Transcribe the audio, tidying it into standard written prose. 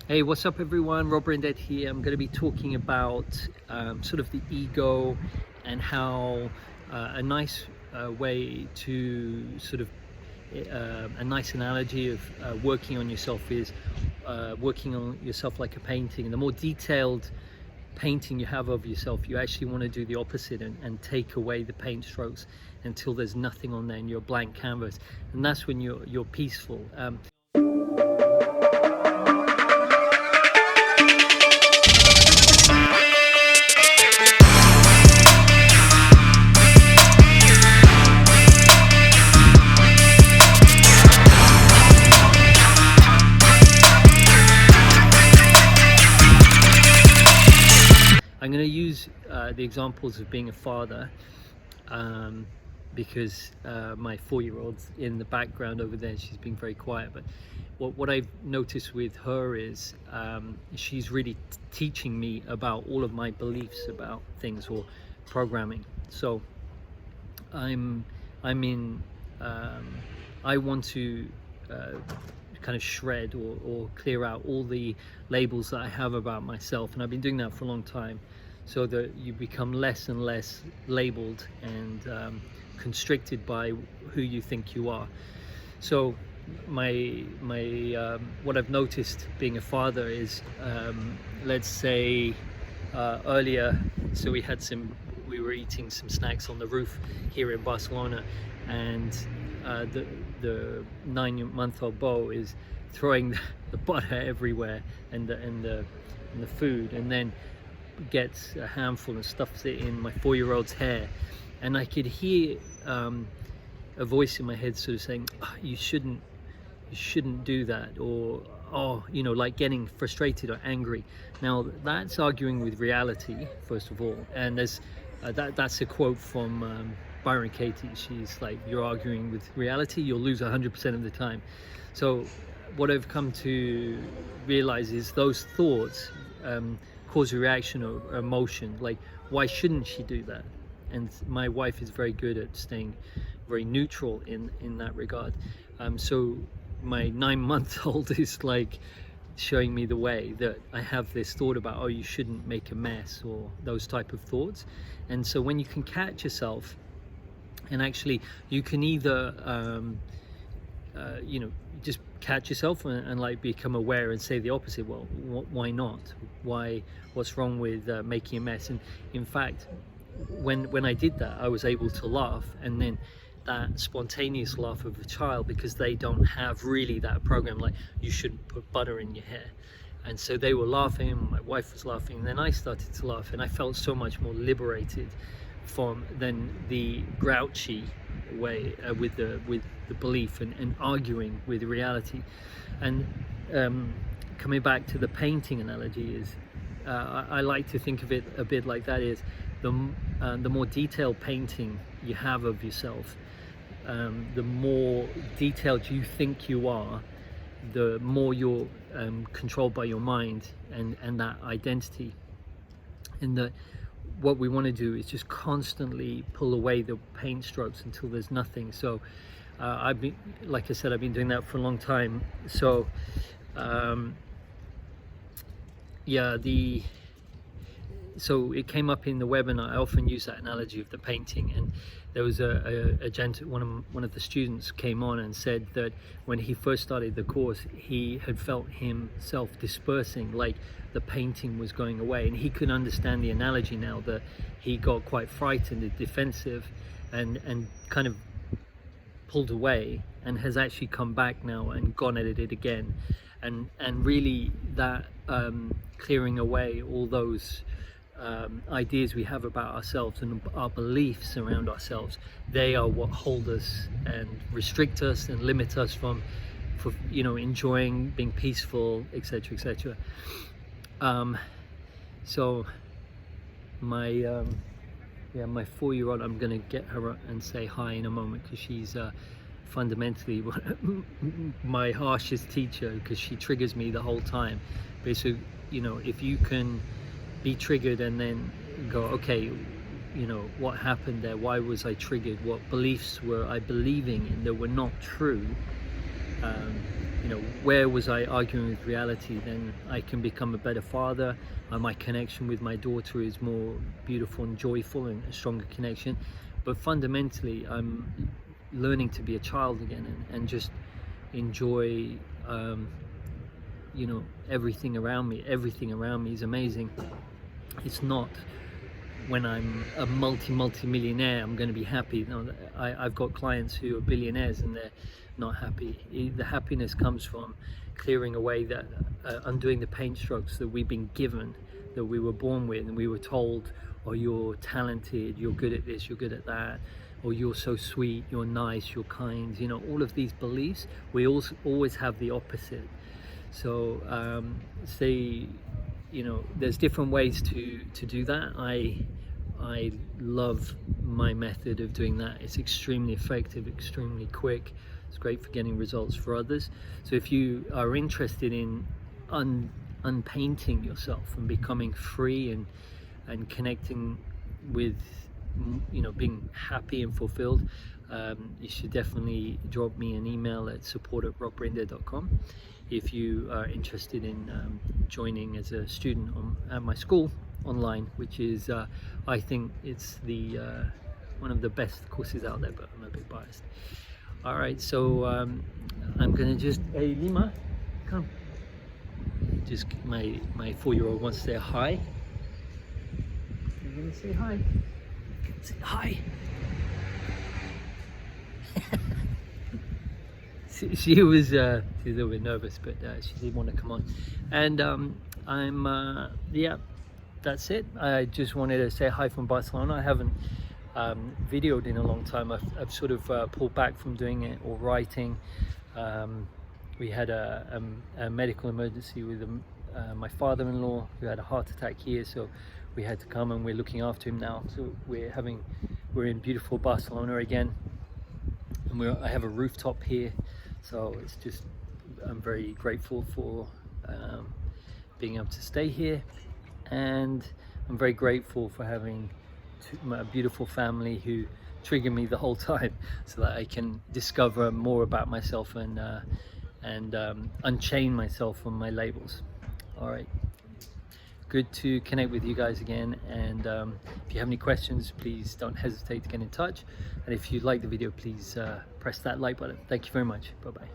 Hey, what's up everyone? Rob Brinded here. I'm going to be talking about sort of the ego and how a nice way to sort of a nice analogy of working on yourself is working on yourself like a painting. And the more detailed painting you have of yourself, you actually want to do the opposite and take away the paint strokes until there's nothing on there and you're a blank canvas. And that's when you're peaceful. I'm going to use the examples of being a father because my 4-year-old's in the background over there. She's being very quiet, but what I've noticed with her is she's really teaching me about all of my beliefs about things or programming. So I want to kind of shred or clear out all the labels that I have about myself, and I've been doing that for a long time, so that you become less and less labeled and constricted by who you think you are. So my what I've noticed being a father is let's say earlier, so we were eating some snacks on the roof here in Barcelona, and the 9-month-old Bo is throwing the butter everywhere and the food, and then gets a handful and stuffs it in my 4-year-old's hair, and I could hear a voice in my head sort of saying, oh, you shouldn't do that, or oh, you know, like getting frustrated or angry. Now that's arguing with reality, first of all, and there's that's a quote from Byron Katie. She's like, you're arguing with reality, you'll lose 100% of the time. So what I've come to realize is those thoughts cause a reaction or emotion. Like, why shouldn't she do that? And my wife is very good at staying very neutral in that regard. So my 9-month-old is like showing me the way that I have this thought about, oh, you shouldn't make a mess, or those type of thoughts. And so when you can catch yourself, and actually you can either you know, just catch yourself and like become aware and say the opposite. Well, why not? What's wrong with making a mess? And in fact, when I did that, I was able to laugh, and then that spontaneous laugh of a child, because they don't have really that program like, you shouldn't put butter in your hair. And so they were laughing, my wife was laughing, and then I started to laugh, and I felt so much more liberated from than the grouchy way with the belief and arguing with reality. And coming back to the painting analogy is I like to think of it a bit like that, is the more detailed painting you have of yourself, the more detailed you think you are, the more you're controlled by your mind and that identity. And what we want to do is just constantly pull away the paint strokes until there's nothing. So I've been, like I said, I've been doing that for a long time. So yeah, so it came up in the webinar. I often use that analogy of the painting, and there was one of the students came on and said that when he first started the course, he had felt himself dispersing, like the painting was going away, and he could understand the analogy now, that he got quite frightened and defensive and kind of pulled away, and has actually come back now and gone at it again, and really that clearing away all those ideas we have about ourselves and our beliefs around ourselves, they are what hold us and restrict us and limit us from you know, enjoying being peaceful, etc., etc. So my 4-year-old, I'm gonna get her and say hi in a moment, because she's fundamentally my harshest teacher, because she triggers me the whole time. Basically, you know, if you can be triggered and then go, okay, you know, what happened there? Why was I triggered? What beliefs were I believing in that were not true? you know, where was I arguing with reality? Then I can become a better father. My connection with my daughter is more beautiful and joyful, and a stronger connection. But fundamentally, I'm learning to be a child again, and just enjoy you know, everything around me. Everything around me is amazing. It's not when I'm a multi-millionaire I'm going to be happy. No, I've got clients who are billionaires and they're not happy. The happiness comes from clearing away that undoing the paint strokes that we've been given, that we were born with, and we were told, oh, you're talented, you're good at this, you're good at that, or you're so sweet, you're nice, you're kind. You know, all of these beliefs, we also always have the opposite. So say, you know, there's different ways to do that. I love my method of doing that. It's extremely effective, extremely quick. It's great for getting results for others. So if you are interested in unpainting yourself and becoming free and connecting with, you know, being happy and fulfilled, you should definitely drop me an email at support@rockbrinder.com. if you are interested in joining as a student at my school online, which is I think it's the one of the best courses out there, but I'm a bit biased. All right, so I'm gonna just, hey Lima, come. Just my 4-year-old wants to say hi. You're gonna say hi. Say hi. She was she's a little bit nervous, but she did want to come on. And I'm yeah, that's it. I just wanted to say hi from Barcelona. I haven't videoed in a long time. I've sort of pulled back from doing it or writing. We had a medical emergency with my father-in-law who had a heart attack here, so we had to come, and we're looking after him now. So we're in beautiful Barcelona again, and I have a rooftop here. So it's just, I'm very grateful for being able to stay here, and I'm very grateful for having a beautiful family who trigger me the whole time, so that I can discover more about myself and unchain myself from my labels. All right, good to connect with you guys again, and if you have any questions, please don't hesitate to get in touch, and if you like the video, please press that like button. Thank you very much. Bye bye.